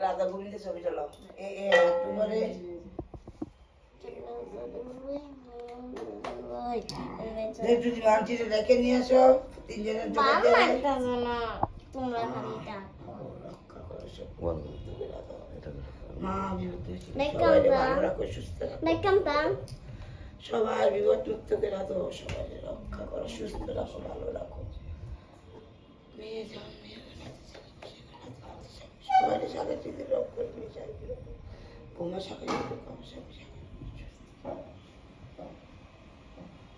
রাধা গোবিন্দের ছবিটা লাও যদি মানছিতে দেখে নিয়ে আসো তিনজনের সবাই বিপদ মুক্ত করে রাখো, সবাই রক্ষা করো, সুস্থ রাখো, ভালো রাখো। মেয়ে যাও সবাই সাথে থেকে রক্ষ করে নিয়ে যাই বোমা সাথে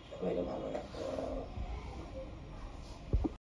সবাই ভালো রাখো।